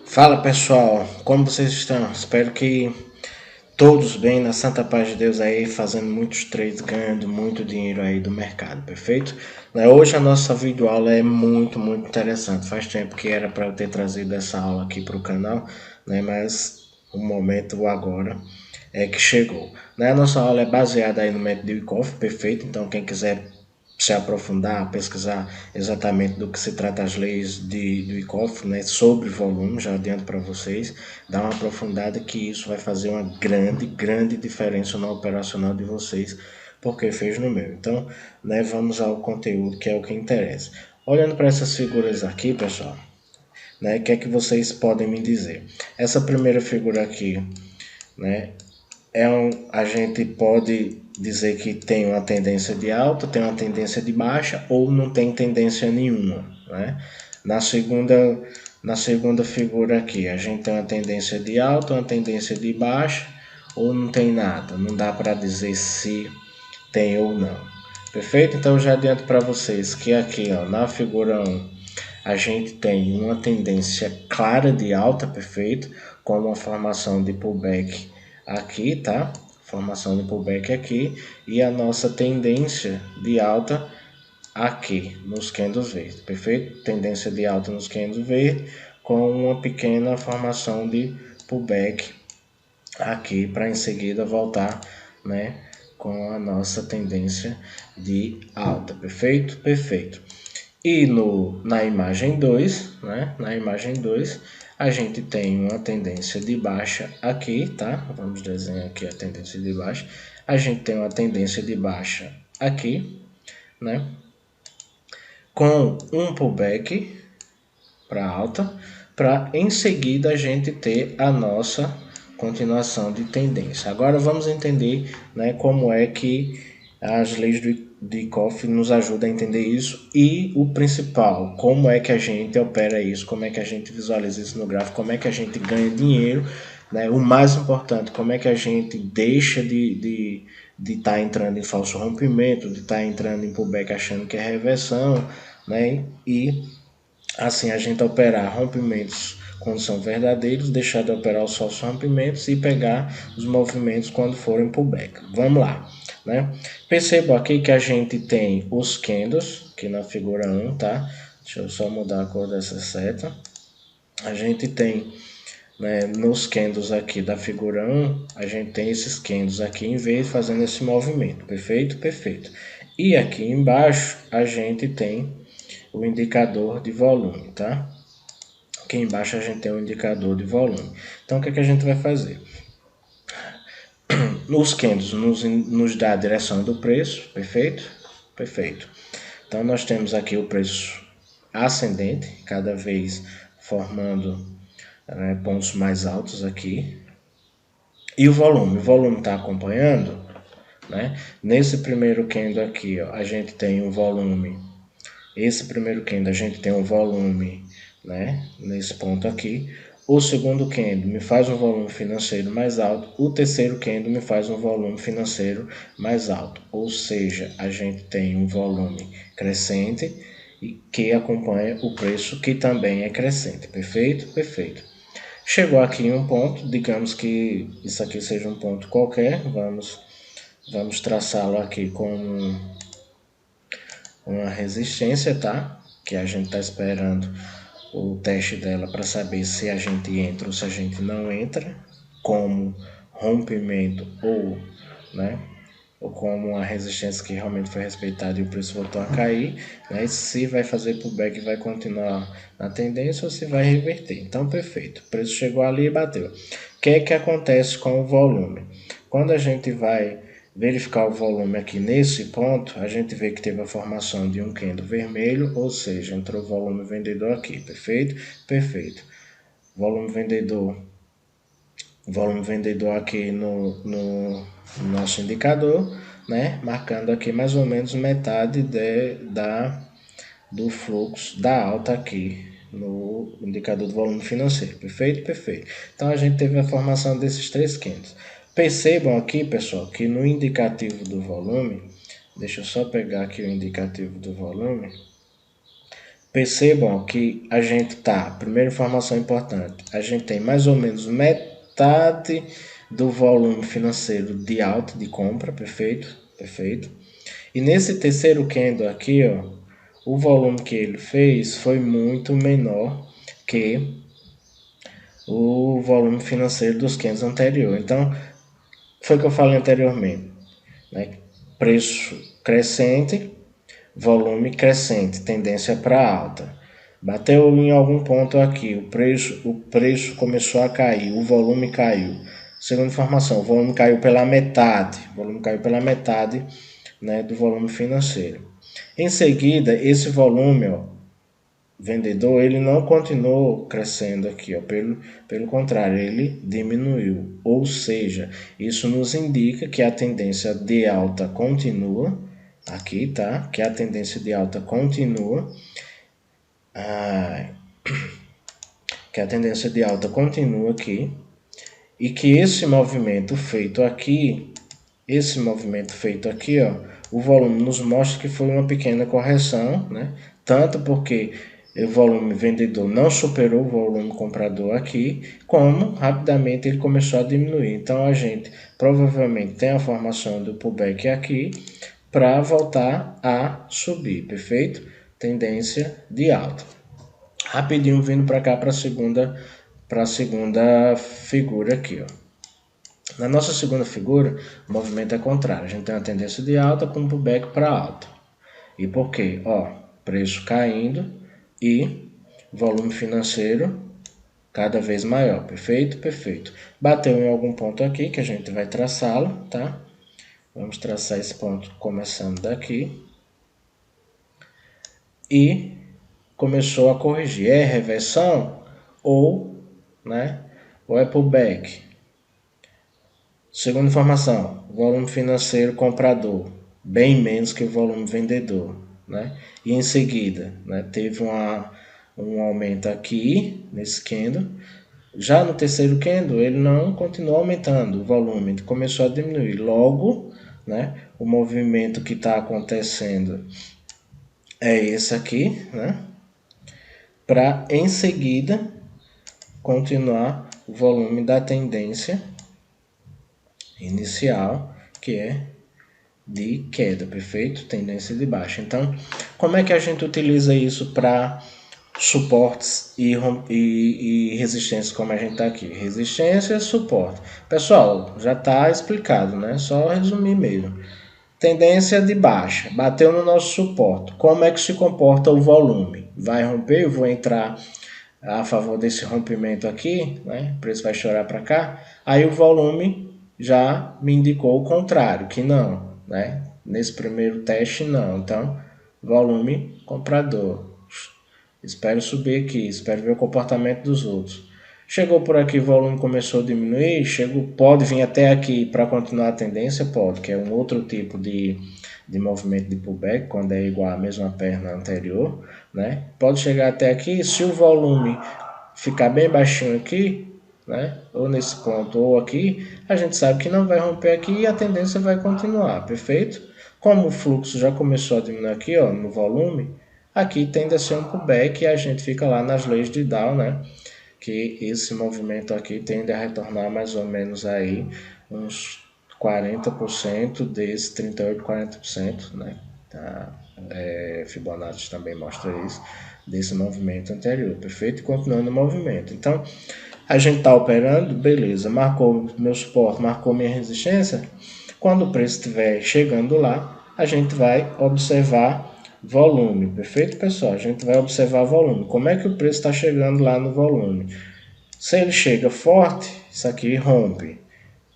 Fala pessoal, como vocês estão? Espero que todos bem, na santa paz de Deus aí, fazendo muitos trades, ganhando muito dinheiro aí do mercado, perfeito? Hoje a nossa videoaula é muito interessante. Faz tempo que era para eu ter trazido essa aula aqui para o canal, né? Mas o momento agora é que chegou. A nossa aula é baseada aí no método Wyckoff, perfeito? Então quem quiser se aprofundar, pesquisar exatamente do que se trata as leis do Wyckoff, né, sobre volume, já adianto para vocês, dá uma aprofundada que isso vai fazer uma grande diferença no operacional de vocês, porque fez no meu. Então, né, vamos ao conteúdo que é o que interessa. Olhando para essas figuras aqui, pessoal, né, o que é que vocês podem me dizer? Essa primeira figura aqui, né, a gente pode dizer que tem uma tendência de alta, tem uma tendência de baixa ou não tem tendência nenhuma, né? Na segunda, na segunda figura aqui, a gente tem uma tendência de alta, uma tendência de baixa ou não tem nada. Não dá para dizer se tem ou não. Perfeito? Então já adianto para vocês que aqui, ó, na figura 1, a gente tem uma tendência clara de alta, perfeito, com uma formação de pullback aqui, tá? Formação de pullback aqui e a nossa tendência de alta aqui nos candles verdes, perfeito? Tendência de alta nos candles verdes com uma pequena formação de pullback aqui para em seguida voltar, né, com a nossa tendência de alta, perfeito? Perfeito. E na imagem 2, né? Na imagem 2, a gente tem uma tendência de baixa aqui, tá? Vamos desenhar aqui a tendência de baixa. A gente tem uma tendência de baixa aqui, né? Com um pullback para alta, para em seguida a gente ter a nossa continuação de tendência. Agora vamos entender, né, como é que as leis de Koff nos ajudam a entender isso e o principal, como é que a gente opera isso, como é que a gente visualiza isso no gráfico, como é que a gente ganha dinheiro, né? O mais importante, como é que a gente deixa de estar entrando em falso rompimento, de estar entrando em pullback achando que é reversão, né? E assim a gente operar rompimentos quando são verdadeiros, deixar de operar os falsos rompimentos e pegar os movimentos quando forem pullback. Vamos lá, né? Perceba aqui que a gente tem os candles, aqui na figura 1, tá? Deixa eu só mudar a cor dessa seta. A gente tem, né, nos candles aqui da figura 1, a gente tem esses candles aqui em vez fazendo esse movimento, perfeito? Perfeito. E aqui embaixo a gente tem o indicador de volume, tá? Aqui embaixo a gente tem o indicador de volume. Então o que é que a gente vai fazer? Os candles nos dá a direção do preço, perfeito? Perfeito. Então nós temos aqui o preço ascendente, cada vez formando, né, pontos mais altos aqui. E o volume está acompanhando, né? Nesse primeiro candle aqui, ó, a gente tem um volume. Esse primeiro candle a gente tem um volume, né, nesse ponto aqui. O segundo candle me faz um volume financeiro mais alto. O terceiro candle me faz um volume financeiro mais alto. Ou seja, a gente tem um volume crescente e que acompanha o preço que também é crescente. Perfeito? Perfeito. Chegou aqui em um ponto, digamos que isso aqui seja um ponto qualquer. Vamos traçá-lo aqui como uma resistência, tá? Que a gente está esperando o teste dela para saber se a gente entra ou se a gente não entra, como rompimento ou, né, ou como uma resistência que realmente foi respeitada e o preço voltou a cair, né, se vai fazer pullback e vai continuar na tendência ou se vai reverter. Então, perfeito, o preço chegou ali e bateu. O que é que acontece com o volume? Quando a gente vai verificar o volume aqui nesse ponto, a gente vê que teve a formação de um candle vermelho, ou seja, entrou volume vendedor aqui, perfeito? Perfeito. Volume vendedor aqui no nosso indicador, né? Marcando aqui mais ou menos metade do fluxo da alta aqui no indicador do volume financeiro, perfeito? Perfeito. Então a gente teve a formação desses três candles. Percebam aqui, pessoal, que no indicativo do volume, deixa eu só pegar aqui o indicativo do volume. percebam que a gente tá, primeira informação importante, a gente tem mais ou menos metade do volume financeiro de alta de compra, perfeito? Perfeito. E nesse terceiro candle aqui, ó, o volume que ele fez foi muito menor que o volume financeiro dos candles anteriores. Então, foi o que eu falei anteriormente, né? Preço crescente, volume crescente, tendência para alta. Bateu em algum ponto aqui, o preço começou a cair, o volume caiu. Segunda informação, o volume caiu pela metade, né, do volume financeiro. Em seguida, esse volume, ó, vendedor, ele não continuou crescendo aqui, ó, pelo contrário, ele diminuiu. Ou seja, isso nos indica que a tendência de alta continua, aqui, tá? Que a tendência de alta continua, que a tendência de alta continua aqui, e que esse movimento feito aqui, ó, o volume nos mostra que foi uma pequena correção, né? Tanto porque o volume vendedor não superou o volume comprador aqui, como rapidamente ele começou a diminuir. Então a gente provavelmente tem a formação do pullback aqui para voltar a subir, perfeito? Tendência de alta. Rapidinho vindo para cá para a segunda figura aqui, ó. Na nossa segunda figura, o movimento é contrário. A gente tem uma tendência de alta com um pullback para alta. E por quê? Ó, preço caindo e volume financeiro cada vez maior. Perfeito? Perfeito. Bateu em algum ponto aqui que a gente vai traçá-lo, tá? Vamos traçar esse ponto começando daqui. E começou a corrigir. É reversão ou, né, ou é pullback? Segunda informação, volume financeiro comprador, bem menos que o volume vendedor, né? E em seguida, né, teve um aumento aqui nesse candle. Já no terceiro candle, ele não continuou aumentando o volume, ele começou a diminuir. Logo, né, o movimento que está acontecendo é esse aqui, né? Para em seguida continuar o volume da tendência inicial, que é de queda, perfeito? Tendência de baixa. Então, como é que a gente utiliza isso para suportes e resistências, como a gente está aqui? Resistência, suporte. Pessoal, já está explicado, né? Só resumir mesmo. Tendência de baixa, bateu no nosso suporte. Como é que se comporta o volume? Vai romper? Eu vou entrar a favor desse rompimento aqui, né? O preço vai chorar para cá. Aí o volume já me indicou o contrário, que não, né? Nesse primeiro teste não. Então, volume comprador. Espero subir aqui, espero ver o comportamento dos outros. Chegou por aqui, o volume começou a diminuir, pode vir até aqui para continuar a tendência, pode, que é um outro tipo de movimento de pullback, quando é igual à mesma perna anterior, né? Pode chegar até aqui, se o volume ficar bem baixinho aqui, né? Ou nesse ponto ou aqui, a gente sabe que não vai romper aqui e a tendência vai continuar, perfeito? Como o fluxo já começou a diminuir aqui, ó, no volume, aqui tende a ser um pullback e a gente fica lá nas leis de Dow, né? Que esse movimento aqui tende a retornar mais ou menos aí uns 40% desse 38, 40%, né? Tá? Fibonacci também mostra isso, desse movimento anterior, perfeito? E continuando o movimento. Então, a gente está operando, beleza, marcou meu suporte, marcou minha resistência. Quando o preço estiver chegando lá, a gente vai observar volume, perfeito, pessoal? A gente vai observar volume. Como é que o preço está chegando lá no volume? Se ele chega forte, isso aqui rompe,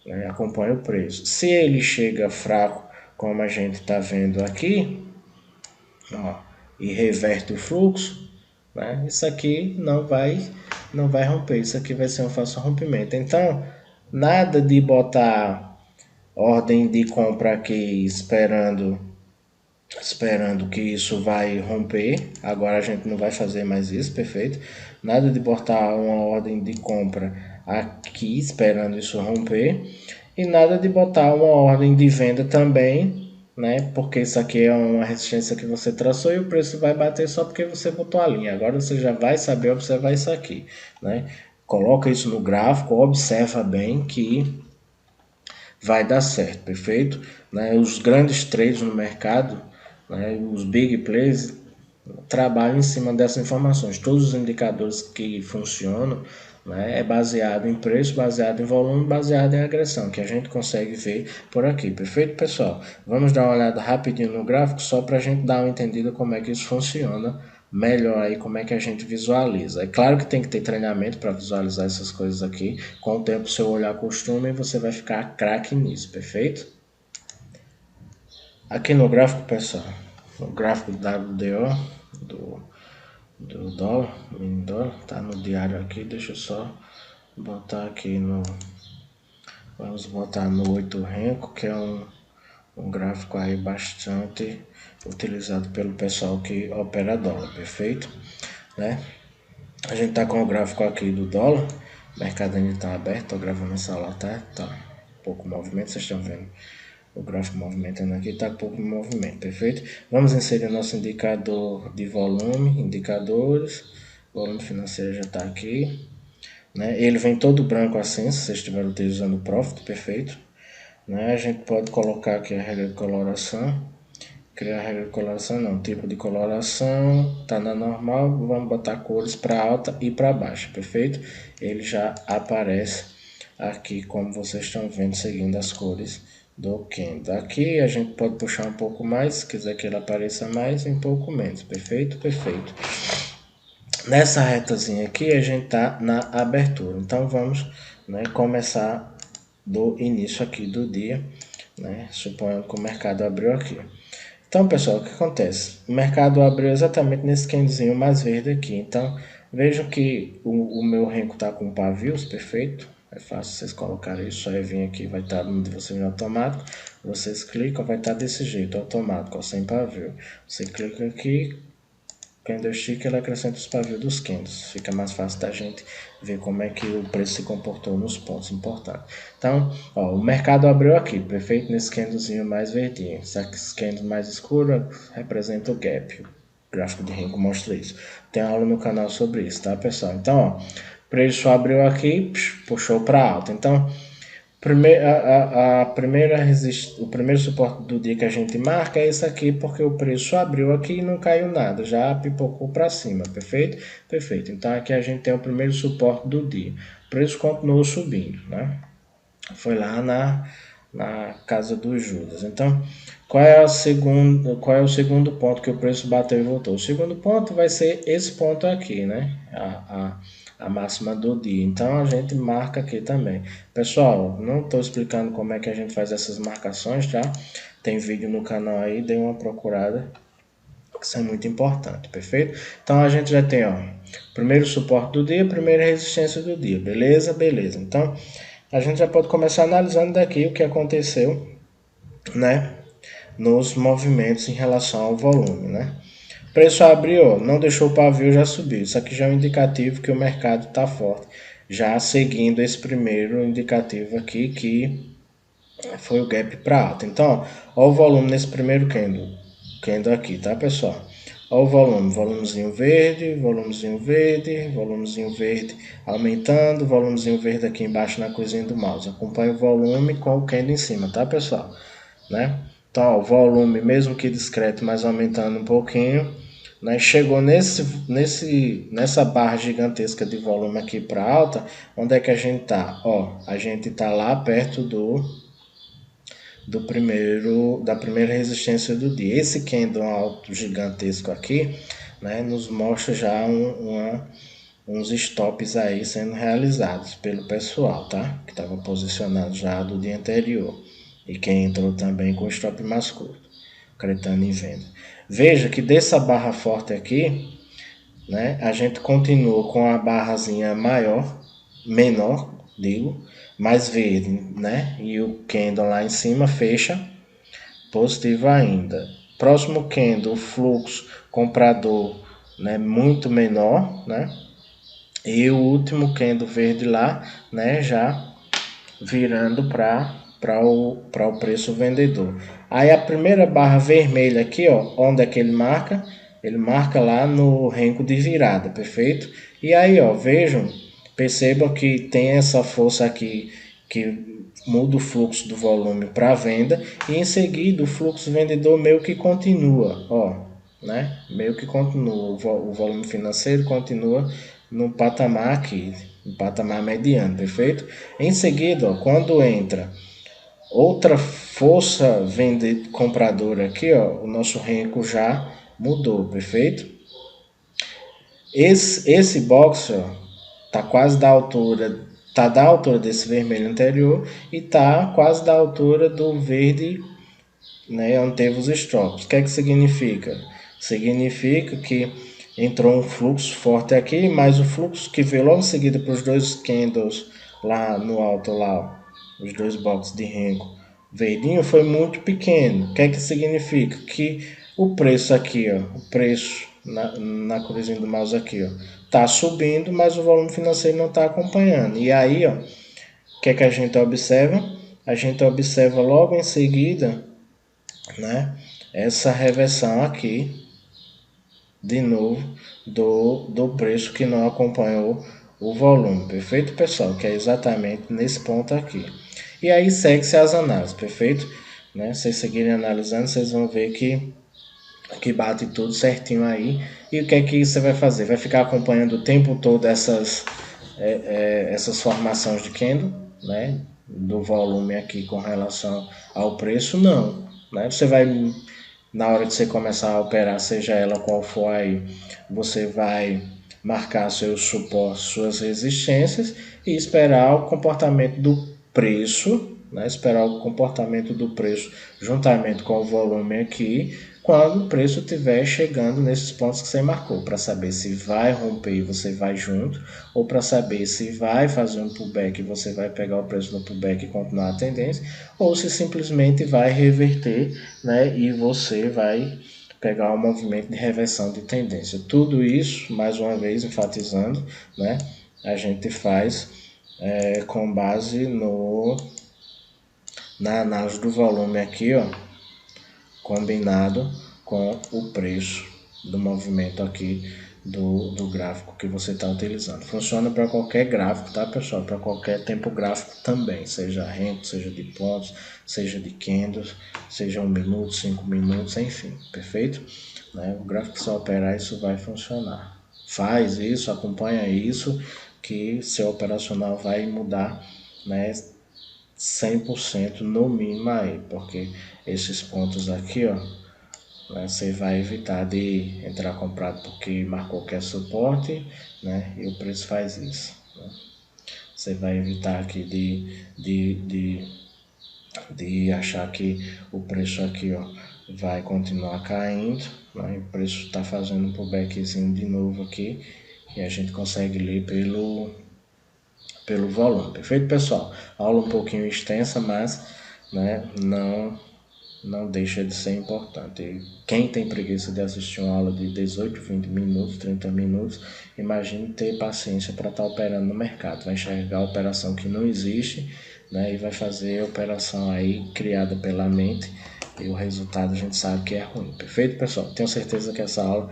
né? Acompanha o preço. Se ele chega fraco, como a gente está vendo aqui, ó, e reverte o fluxo, né? Isso aqui não vai romper, isso aqui vai ser um falso rompimento. Então, nada de botar ordem de compra aqui esperando que isso vai romper. Agora a gente não vai fazer mais isso, perfeito? Nada de botar uma ordem de compra aqui esperando isso romper. E nada de botar uma ordem de venda também né? Porque isso aqui é uma resistência que você traçou e o preço vai bater só porque você botou a linha. Agora você já vai saber observar isso aqui, né? Coloca isso no gráfico, observa bem que vai dar certo, perfeito? Né? Os grandes trades no mercado, né? Os big players trabalham em cima dessas informações. Todos os indicadores que funcionam, né, é baseado em preço, baseado em volume, baseado em agressão, que a gente consegue ver por aqui. Perfeito, pessoal? Vamos dar uma olhada rapidinho no gráfico, só para a gente dar uma entendida como é que isso funciona melhor aí, como é que a gente visualiza. É claro que tem que ter treinamento para visualizar essas coisas aqui. Com o tempo, seu olhar acostuma e você vai ficar craque nisso, perfeito? Aqui no gráfico, pessoal, no gráfico do WDO, do dólar, mini dólar, tá no diário aqui, deixa eu só botar aqui no, vamos botar no 8 Renko, que é um gráfico aí bastante utilizado pelo pessoal que opera dólar, perfeito? Né? A gente tá com o gráfico aqui do dólar, o mercado ainda tá aberto, tô gravando essa aula, tá pouco movimento, vocês estão vendo o gráfico movimentando aqui, está pouco movimento, perfeito? Vamos inserir nosso indicador de volume, indicadores, volume financeiro já está aqui, né? Ele vem todo branco assim, se vocês estiverem utilizando o Profit, perfeito? Né? A gente pode colocar aqui a regra de coloração, criar a regra de coloração não, tipo de coloração, tá na normal, vamos botar cores para alta e para baixa, perfeito? Ele já aparece aqui como vocês estão vendo, seguindo as cores do candle. Aqui a gente pode puxar um pouco mais, se quiser que ele apareça mais, um pouco menos, perfeito? Perfeito. Nessa retazinha aqui a gente tá na abertura, então vamos, né, começar do início aqui do dia, né, suponhando que o mercado abriu aqui. Então, pessoal, o que acontece? O mercado abriu exatamente nesse candlezinho mais verde aqui. Então, vejam que o meu Renko está com pavios, perfeito. É fácil vocês colocarem isso. Só vir aqui, vai estar no de vocês no automático. Vocês clicam, vai estar desse jeito, automático, ó, sem pavio. Você clica aqui, candlestick, ele acrescenta os pavios dos candles. Fica mais fácil da gente ver como é que o preço se comportou nos pontos importantes. Então, ó, o mercado abriu aqui, perfeito? Nesse candlezinho mais verdinho. Esse candle mais escuro representa o gap. O gráfico de Renko mostra isso. Tem aula no canal sobre isso, tá, pessoal? Então, ó, o preço abriu aqui, puxou para alta. Então, o primeiro suporte do dia que a gente marca é esse aqui, porque o preço abriu aqui e não caiu nada, já pipocou para cima, perfeito? Perfeito. Então aqui a gente tem o primeiro suporte do dia. O preço continuou subindo, né? Foi lá na casa dos Judas. Então, qual é o segundo ponto que o preço bateu e voltou? O segundo ponto vai ser esse ponto aqui, né? A máxima do dia. Então a gente marca aqui também. Pessoal, não estou explicando como é que a gente faz essas marcações, tá? Tem vídeo no canal aí, dê uma procurada, que isso é muito importante, perfeito? Então a gente já tem, ó, primeiro suporte do dia, primeira resistência do dia, beleza? Beleza. Então a gente já pode começar analisando daqui o que aconteceu, né, nos movimentos em relação ao volume, né? O preço abriu, não deixou o pavio, já subiu. Isso aqui já é um indicativo que o mercado está forte, já seguindo esse primeiro indicativo aqui, que foi o gap para alta. Então, ó o volume nesse primeiro candle aqui, tá, pessoal? Ó o volume, volumezinho verde, volumezinho verde, volumezinho verde aumentando, volumezinho verde aqui embaixo na coisinha do mouse. Acompanha o volume com o candle em cima, tá, pessoal? Né? Então, ó, o volume, mesmo que discreto, mas aumentando um pouquinho, né? Chegou nessa barra gigantesca de volume aqui para alta, onde é que a gente tá? Ó, a gente tá lá perto da primeira resistência do dia. Esse candle alto gigantesco aqui, né, nos mostra já uns stops aí sendo realizados pelo pessoal, tá? Que estava posicionado já do dia anterior. E quem entrou também com stop mais curto, acreditando em venda. Veja que dessa barra forte aqui, né, a gente continua com a barrazinha menor, digo, mais verde, né? E o candle lá em cima fecha positivo ainda. Próximo candle, o fluxo comprador, né, muito menor, né? E o último candle verde lá, né, já virando para para o preço vendedor. Aí a primeira barra vermelha aqui, ó, onde é que ele marca? Ele marca lá no renco de virada, perfeito? E aí, ó, vejam, percebam que tem essa força aqui que muda o fluxo do volume para venda e em seguida o fluxo vendedor meio que continua, ó, né? Meio que continua, o volume financeiro continua no patamar aqui, no patamar mediano, perfeito? Em seguida, ó, quando entra outra força compradora aqui, ó, o nosso renco já mudou, perfeito? Esse box, ó, tá quase da altura, tá da altura desse vermelho anterior e tá quase da altura do verde, né, onde teve os stops. O que é que significa? Significa que entrou um fluxo forte aqui, mas o fluxo que veio logo em seguida para os dois candles lá no alto, lá, os dois boxes de renco verdinho, foi muito pequeno. O que é que significa? Que o preço aqui, ó, o preço na cruzinha do mouse aqui, ó, tá subindo, mas o volume financeiro não está acompanhando. E aí, ó, o que é que a gente observa? A gente observa logo em seguida, né, essa reversão aqui, de novo, do preço que não acompanhou o volume, perfeito, pessoal? Que é exatamente nesse ponto aqui. E aí segue-se as análises, perfeito? Né? Vocês seguirem analisando, vocês vão ver que bate tudo certinho aí. E o que é que você vai fazer? Vai ficar acompanhando o tempo todo essas formações de candle, né? Do volume aqui com relação ao preço? Não, né? Você vai, na hora de você começar a operar, seja ela qual for aí, você vai marcar seus suportes, suas resistências e esperar o comportamento do preço, né? Esperar o comportamento do preço juntamente com o volume aqui, quando o preço estiver chegando nesses pontos que você marcou, para saber se vai romper e você vai junto, ou para saber se vai fazer um pullback e você vai pegar o preço no pullback e continuar a tendência, ou se simplesmente vai reverter, né, e você vai pegar um movimento de reversão de tendência. Tudo isso, mais uma vez enfatizando, né, a gente faz com base na análise do volume aqui, ó, combinado com o preço do movimento aqui do gráfico que você está utilizando. Funciona para qualquer gráfico, tá, pessoal? Para qualquer tempo gráfico também, seja renco, seja de pontos, seja de candles, seja 1 minuto, 5 minutos, enfim, perfeito? Né? O gráfico que você operar, isso vai funcionar. Faz isso, acompanha isso, que seu operacional vai mudar, né, 100% no mínimo aí, porque esses pontos aqui, ó, né, você vai evitar de entrar comprado porque marcou que é suporte, né, e o preço faz isso, né? Você vai evitar aqui de achar que o preço aqui, ó, vai continuar caindo, né, o preço está fazendo um pullbackzinho de novo aqui e a gente consegue ler pelo volume, perfeito, pessoal? Aula um pouquinho extensa, mas, né, não deixa de ser importante. E quem tem preguiça de assistir uma aula de 18, 20 minutos, 30 minutos, imagine ter paciência para estar operando no mercado. Vai enxergar a operação que não existe, né, e vai fazer a operação aí criada pela mente e o resultado a gente sabe que é ruim. Perfeito, pessoal? Tenho certeza que essa aula,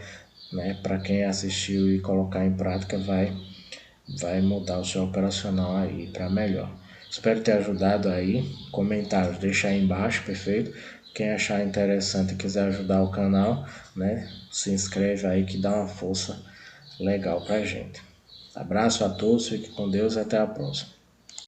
né, para quem assistiu e colocar em prática, vai mudar o seu operacional aí para melhor. Espero ter ajudado aí. Comentários deixa aí embaixo, perfeito? Quem achar interessante e quiser ajudar o canal, né, se inscreve aí que dá uma força legal pra gente. Abraço a todos, fique com Deus e até a próxima.